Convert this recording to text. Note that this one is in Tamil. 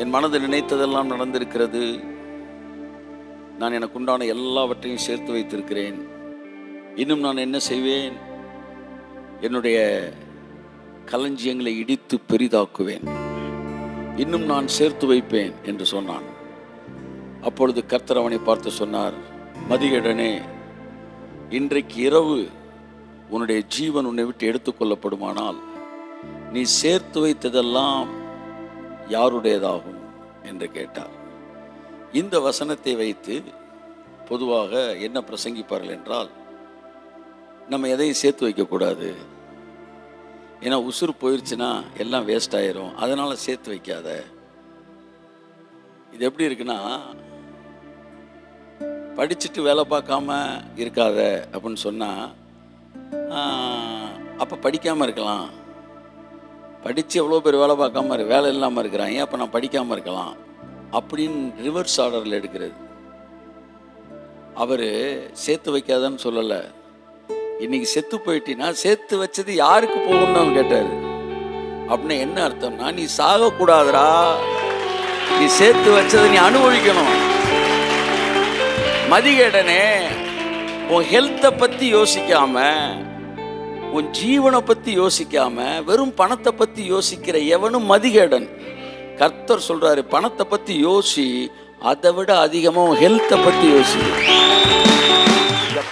என் மனது நினைத்ததெல்லாம் நடந்திருக்கிறது. நான் எனக்கு உண்டான எல்லாவற்றையும் சேர்த்து வைத்திருக்கிறேன். இன்னும் நான் என்ன செய்வேன்? என்னுடைய களஞ்சியங்களை இடித்து பெரிதாக்குவேன். இன்னும் நான் சேர்த்து வைப்பேன் என்று சொன்னான். அப்பொழுது கர்த்தர் அவனை பார்த்து சொன்னார், மதிகேடனே, இன்றைக்கு இரவு உன்னுடைய ஜீவன் உன்னை விட்டு எடுத்துக்கொள்ளப்படுமானால் நீ சேர்த்து வைத்ததெல்லாம் யாருடையதாகும் என்று கேட்டார். இந்த வசனத்தை வைத்து பொதுவாக என்ன பிரசங்கிப்பார்கள் என்றால், நம்ம எதையும் சேர்த்து வைக்கக்கூடாது, ஏன்னா உசுறு போயிடுச்சுன்னா எல்லாம் வேஸ்ட் ஆயிரும், அதனால சேர்த்து வைக்காத. இது எப்படி இருக்குன்னா, படிச்சுட்டு வேலை பார்க்காம இருக்காத அப்படின்னு சொன்னால், அப்போ படிக்காமல் இருக்கலாம். படித்து எவ்வளோ பேர் வேலை பார்க்காம வேலை இல்லாமல் இருக்கிறாங்க, அப்போ நான் படிக்காமல் இருக்கலாம் அப்படின்னு ரிவர்ஸ் ஆர்டரில் எடுக்கிறது. அவர் சேர்த்து வைக்காதன்னு சொல்லலை. இன்னைக்கு செத்து போயிட்டீங்கன்னா சேர்த்து வச்சது யாருக்கு போகணும்னு அவர் கேட்டார். அப்படின்னா என்ன அர்த்தம்னா, நீ சாகக்கூடாதுரா, நீ சேர்த்து வச்சதை நீ அனுபவிக்கணும். மதிகேடனே, உன் ஹெல்த்தை பற்றி யோசிக்காம, உன் ஜீவனை பற்றி யோசிக்காம வெறும் பணத்தை பற்றி யோசிக்கிற எவனும் மதிகேடன். கர்த்தர் சொல்றாரு, பணத்தை பற்றி யோசி, அதை விட அதிகமாக உன் ஹெல்த்தை பற்றி யோசி.